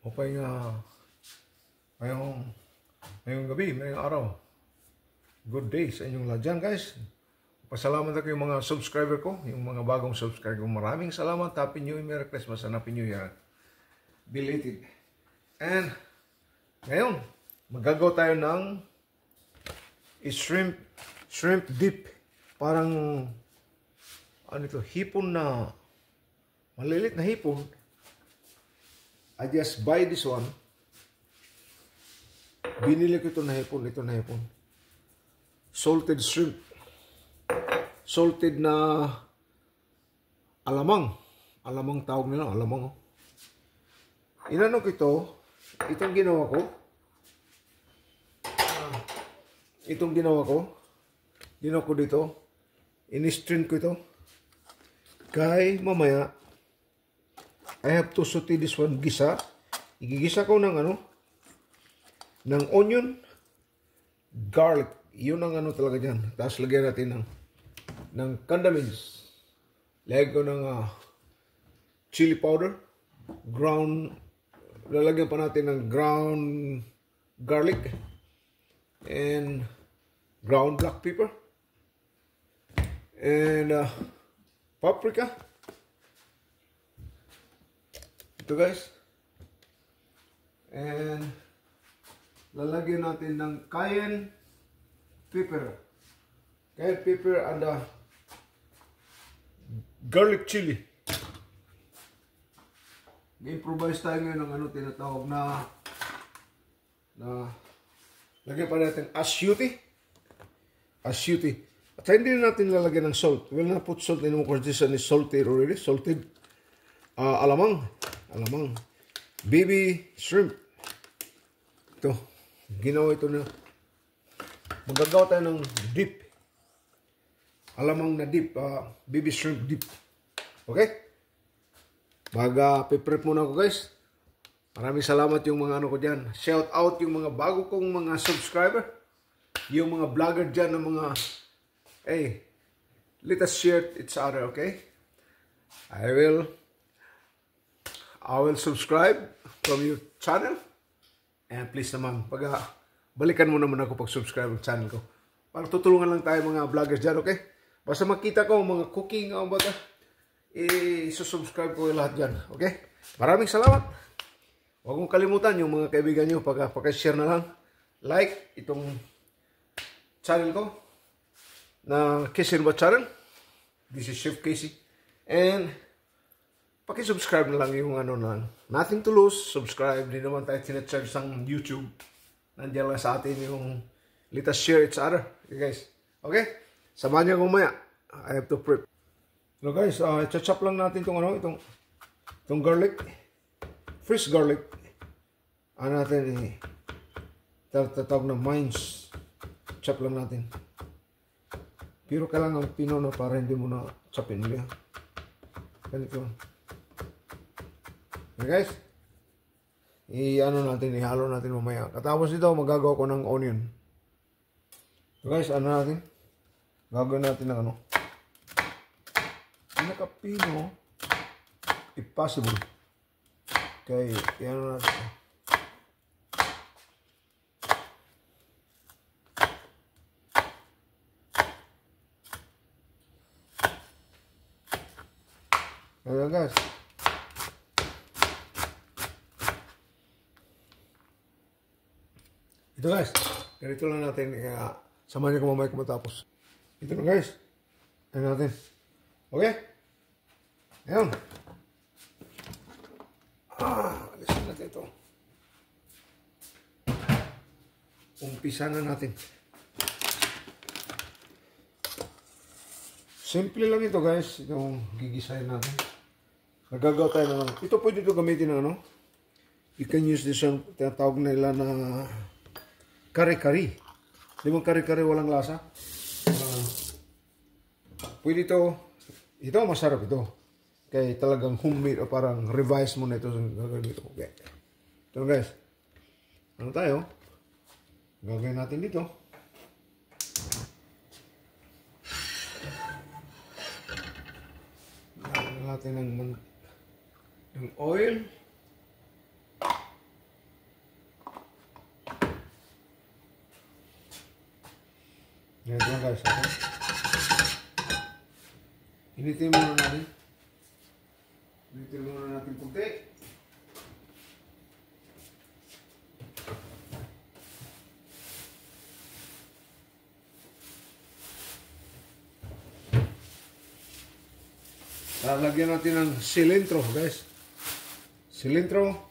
Okay nga, ngayong gabi, ngayong araw. Good day sa inyong lahat dyan, guys. Pasalamat ako yung mga subscriber ko, yung mga bagong subscriber ko. Maraming salamat. Happy New Year, Merry Christmas, and Happy New Year. Belated. And ngayon, magagawa tayo ng shrimp dip. Parang, ano ito, hipon na, malilit na hipon. I just buy this one. Binili ko ito na hipon, salted shrimp. Salted na alamang. Alamang tawag nila, alamang. Inano ko ito, itong ginawa ko dito, in-strain ko ito. Kaya mamaya, I have to saute this one, gisa. Igigisa ko ng ng onion, garlic. Yun ang talaga dyan. Tapos lagyan natin ng condiments. Lagyan ko ng chili powder, ground, lalagyan pa natin ng ground garlic, and ground black pepper, and paprika. Ito, guys. And lalagyan natin ng cayenne pepper. Cayenne pepper and garlic chili. Improvise tayo ngayon ng tinatawag na lagyan pa natin asyuti. At hindi natin lalagyan ng salt. We'll not put salt anymore because this one is salted already. Salted alamang. Baby shrimp. Ito. Ginawa ito na. Magagawa tayo ng dip. Alamang na dip. Baby shrimp dip. Okay? Mag-prep muna ako, guys. Maraming salamat yung mga ko dyan. Shout out yung mga bago kong mga subscriber. Yung mga vlogger dyan ng mga, hey, let us share each other, okay? I will subscribe from your channel. And please naman, balikan mo naman ako pag-subscribe ng channel ko. Para tutulungan lang tayo mga vloggers dyan, okay? Basta makita ko mga cooking, susubscribe ko yung lahat dyan, okay? Maraming salamat. Huwag mong kalimutan yung mga kaibigan nyo, pag-share na lang. Like itong channel ko na Casey Ba channel. This is Chef Casey. And paki-subscribe na lang yung lang. Nothing to lose. Subscribe. Di naman tayo tinacharge sang YouTube. Nandiyan lang sa atin yung let us share each other. Okay, guys. Okay? Samahan niyo kumaya. I have to prep. Hello, guys. Chop lang natin itong garlic. Fresh garlic. Natin tatawag na mines. Chop lang natin. Pero kailangan pino na para hindi mo na chopin nila. Ganito. Okay, guys. Ihalo natin mamaya. Katapos ito, magagawa ko ng onion. So guys, natin? Gagawin natin ng pinakapino, if possible. Okay, natin. Ayan, guys. Ito, guys. Ganito lang natin. Samahan niyo ko mamaya kung matapos. Ito na, guys. Ayan natin. Okay? Ayan. Alisin natin ito. Umpisa na natin. Simple lang ito, guys. Itong gigisahin natin. Nagagawa tayo na ito pwede ito gamitin na You can use this one. Tinatawag nila na kare-kare. Di mo kare-kare walang lasa? Pwede ito masarap ito. Kaya talagang homemade o parang revise mo na ito. Okay. Ito, guys. Tayo? Gagawin natin dito. Lagyan natin ng oil. Ganito lang guys. Okay? Initin muna natin. Initin muna natin kunti. Lalagyan natin ng cilantro guys. Cilantro.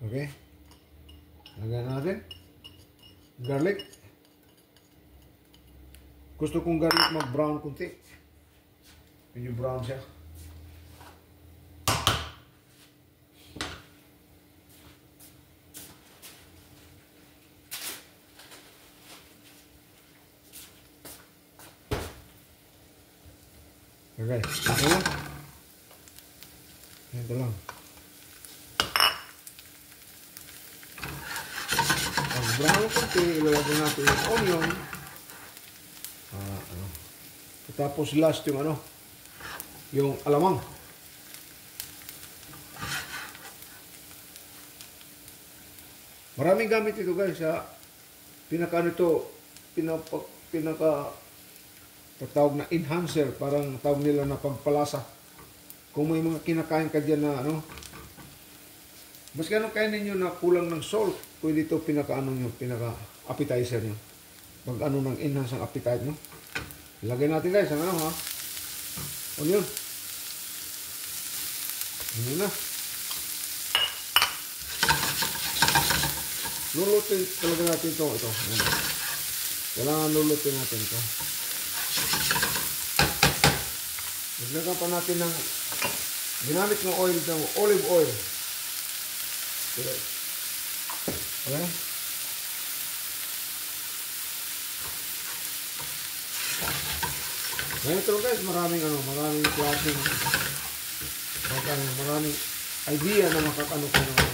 Okay. Lagyan natin. Garlic. Gusto kong garlic mag-brown kunti. Medyo brown siya. Okay. Ito lang. Ito lang. Pag-brown kunti, ilalagyan natin yung onion. Tapos last yung yung alamang. Maraming gamit ito guys. Pinaka tawag na enhancer, parang tawag nila na pagpalasa. Kung may mga kinakain ka dyan na mas ganun kain ninyo na kulang ng salt, pwede ito pinaka appetizer nyo. Pag ng enhance ang appetite nyo. Ilagay natin guys ang onion. Ano na. Lulutin talaga natin ito. Kailangan lulutin natin ito. Naglagyan pa natin ng ginamit ng oil, ng olive oil. Okay. Ganito guys, maraming klase, maraming idea na makakano ko naman.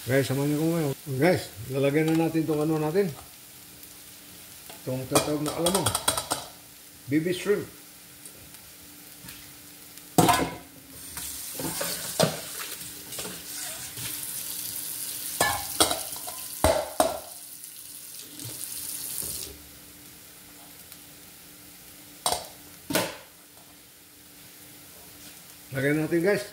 Guys, samahan niyo ko ngayon. Guys, lalagyan na natin itong natin. Itong tatawag na alamang. Baby shrimp. Lagyan natin guys.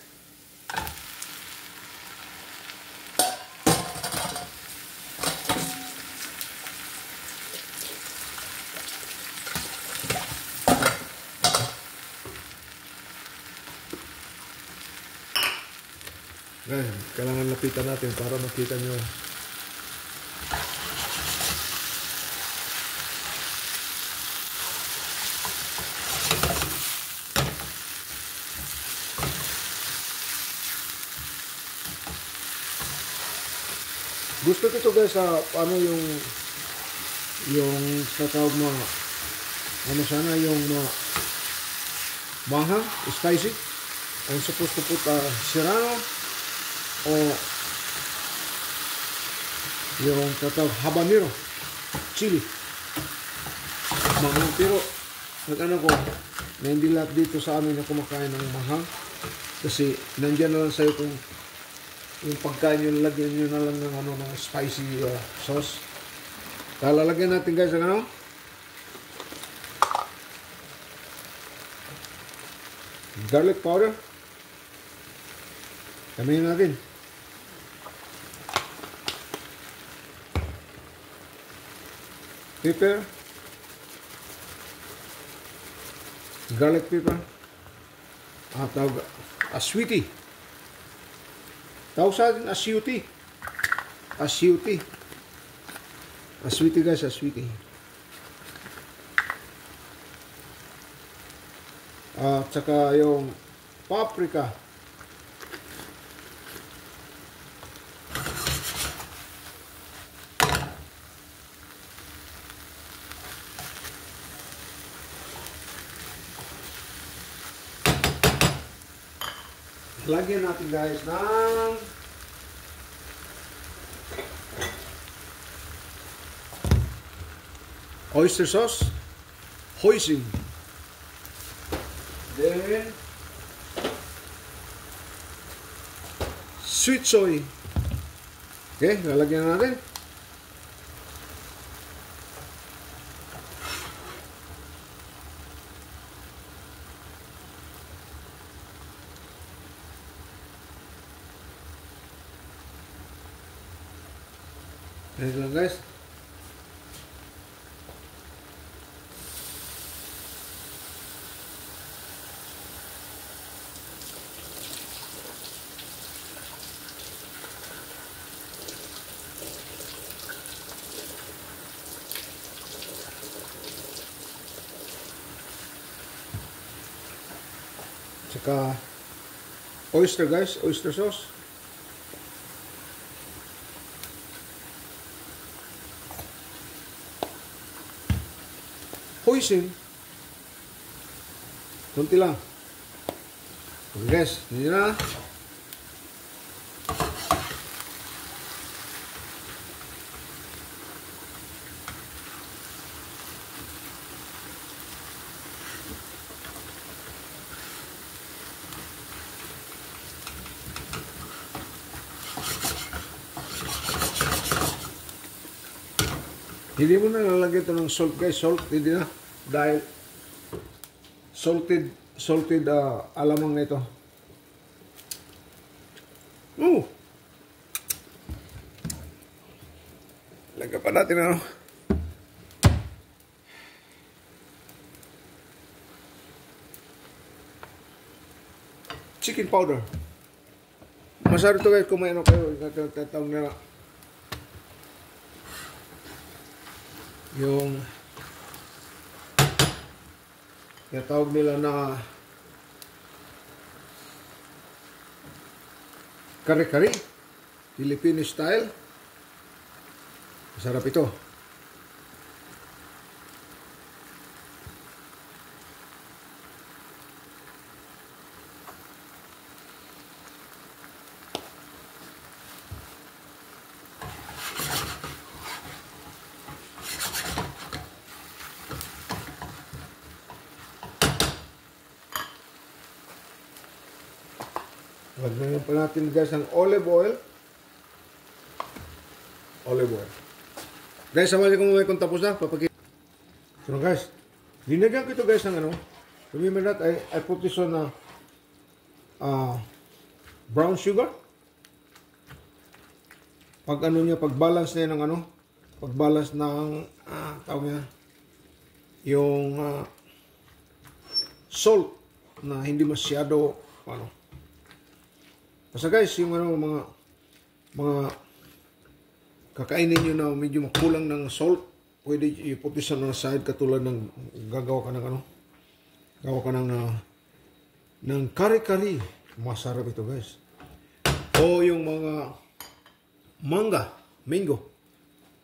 Guys, kailangan lapitan natin para makita nyo. Gusto ko ito guys paano yung tatawag na sana yung mahang, spicy. I'm supposed to put serrano o yung tatawag habanero chili mahang, pero ko na hindi lahat dito sa amin na kumakain ng mahang kasi nandyan na lang sa'yo kung yung pagkain nyo, lagyan nyo na lang ng spicy sauce. Lalagyan natin guys ang garlic powder. Kamayin natin. Pepper. Garlic pepper. Tawag sweetie. Tawag sa atin asyuti. Asyuti. Sweetie guys, sweetie. At saka yung paprika. Lagyan natin guys ng oyster sauce, hoisin. Then sweet soy. Okay, lalagyan natin. Ganito lang guys. Tsaka oyster guys, oyster sauce. Hoisin. Kunti lang. Okay guys, hindi na. Hindi mo na lalagyan ito ng salt guys, salt, hindi na. Dahil salted alamang na ito. Lagyan pa natin ano. Chicken powder. Masarap ito guys kung may ano kayo, tatawag na yung tawag nila na kare-kare Filipino style. Masarap ito. Lagyan pa natin guys ng olive oil. Olive oil. Guys, samahin ko muna kung tapos na. Papakita. So guys, linagyan ko ito guys ng ano. Remember that I put this on brown sugar. Pag ano niya, pag balance niya ng ano, pag balance ng tawag niya yung salt na hindi masyado ano. Basta guys, yung ano, mga kakainin nyo na medyo makulang ng salt, pwede i-put sa na side katulad ng gagawa ka ng ano, gawa ka ng kare-kare. Masarap ito guys. O yung mga mango,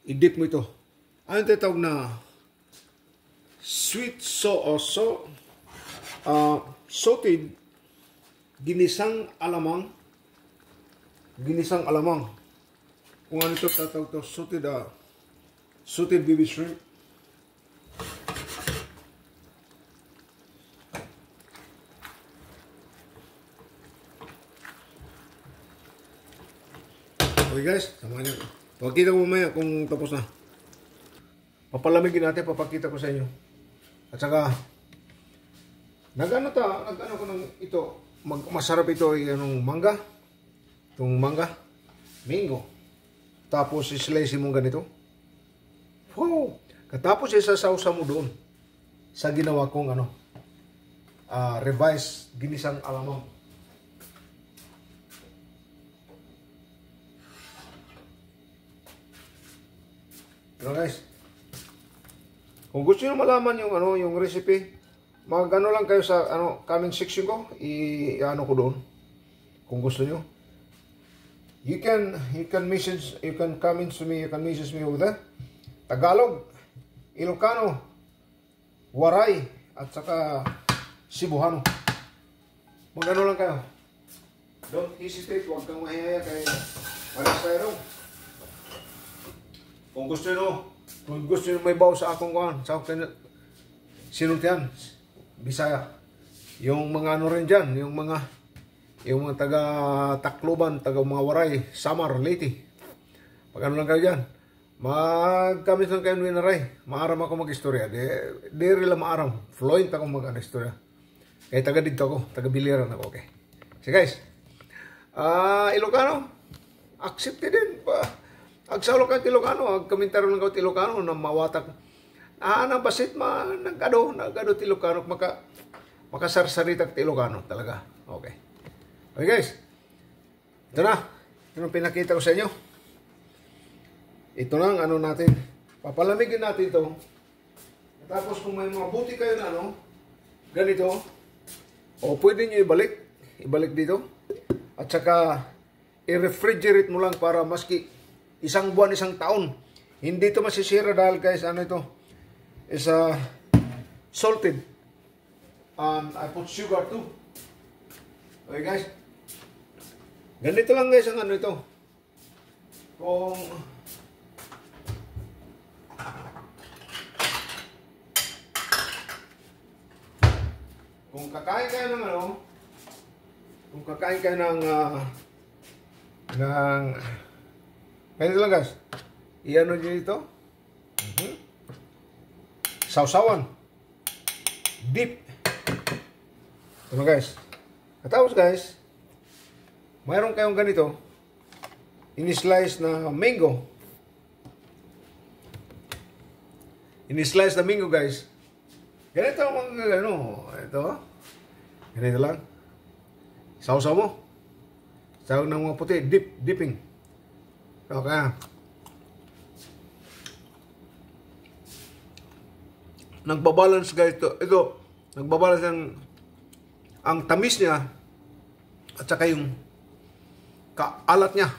i-dip mo ito. Ano tawag na sweet sauteed ginisang alamang. Kung ano ito tatawag ito, sauteed baby shrimp. Okay guys, samahan niyo. Pakita ko mamaya kung tapos na. Papalamigin natin, papakita ko sa inyo. At saka nag-ano ko ng ito, masarap ito ay anong mangga. Itong mangga, mango. Tapos i-slice mo ganito. Wow! Katapos isasawsa mo doon sa ginawa kong ano, revised ginisang alamang. Pero guys, kung gusto niyo malaman yung ano, yung recipe, mag-ano lang kayo sa ano comment section ko, i-ano ko doon. Kung gusto niyo. You can comment to me, you can message me over there. Tagalog, Ilocano, Waray, at saka Cebuano. Mag-ano lang kayo. Don't hesitate, huwag kang mahihaya kay pares tayo. Kung gusto nyo may baw sa akong kuhan, sa akong sinuntian, Bisaya. Yung mga ano rin dyan, yung mga taga Tacloban, taga mga Waray, Samar, Leyte. Pag ano lang kayo dyan, magkamit lang kayo winaray. Maaram ako mag-istorya. Di rila maaram. Fluent ako mag-istorya. Kaya taga dito ako, taga Biliran ako. Okay. So guys, Ilocano, accepted din. Agsalo ka Ilocano, agkomentaryo lang ka Ilocano na mawatak. Basit nagado Ilocano, makasarsaritak Ilocano talaga. Okay. Okay guys, ito na. Ito na pinakita ko sa inyo. Ito na ang ano natin. Papalamigin natin ito. Tapos kung may mga buti kayo na ganito, o pwede nyo ibalik dito. At saka, i-refrigerate mo lang para maski isang buwan, isang taon. Hindi ito masisira dahil guys, ano ito? Is salted. I put sugar too. Okay guys. Ganito lang guys ang ano ito. Kung kakain kayo ng ganito lang guys. Iano nyo ito. Sausawan. Dip. Ito na guys. Tapos guys, mayroon kayong ganito. In-slice na mango. In-slice na mango guys. Ganito ang mga ito. Ganito lang. Sausaw mo. Sausaw ng mga puti. Dipping. Okay. Nagbabalance guys ito. Ito. Nagbabalance ang tamis niya at saka yung kaalat niya.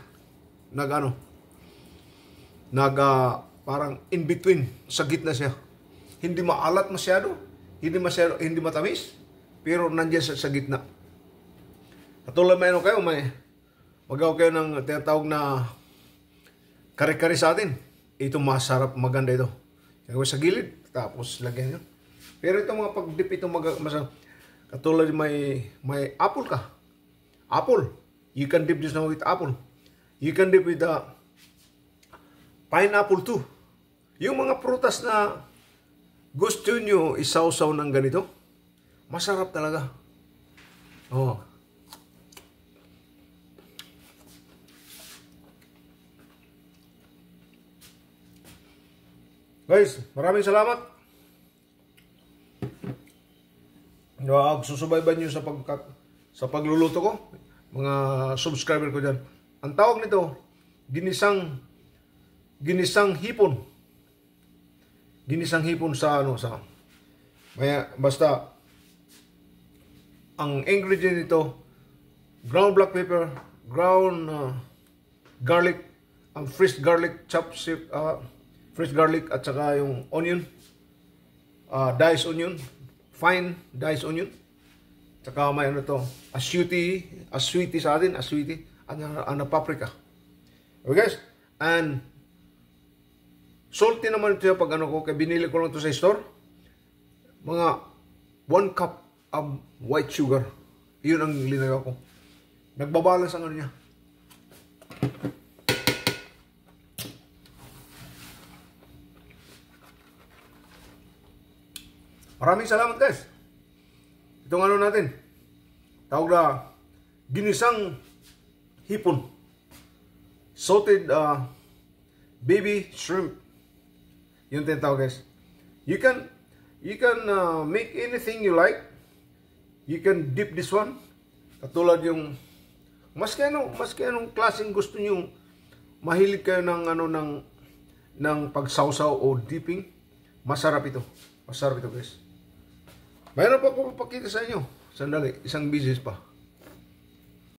Parang in between. Sa gitna siya. Hindi maalat masyado. Hindi matamis. Pero nandiyan sa gitna. Katulad may magaw kayo ng tinatawag na kare-kare sa atin. Ito masarap, maganda ito. Gawin sa gilid, tapos lagyan nyo. Pero ito mga pag-dip, ito masarap. Katulad may apple ka. Apple. You can dip this now with apple. You can dip with pineapple too. Yung mga prutas na gusto nyo isawsaw ng ganito, masarap talaga. Oh. Guys, maraming salamat. Susubayban nyo sa pagluluto ko. Mga subscriber ko dyan. Ang tawag nito, ginisang hipon. Ginisang hipon basta ang ingredient nito, ground black pepper, ground garlic, ang fresh garlic, fresh garlic at saka yung onion, diced onion, fine diced onion, saka may sweetie sa atin, and paprika. Okay guys, and salty naman ito pag kaya binili ko lang ito sa store. Mga 1 cup of white sugar. Yun ang linagaw ko. Nagbabalance ang niya. Maraming salamat guys. Itong natin. Tawag na ginisang hipon. Salted baby shrimp. Yun tinatawag guys. You can make anything you like. You can dip this one. Katulad yung maski anong klaseng gusto niyo. Mahilig kayo ng pagsawsaw o dipping. Masarap ito. Masarap ito guys. Mayroon pa ako papakita sa inyo. Sandali, isang business pa.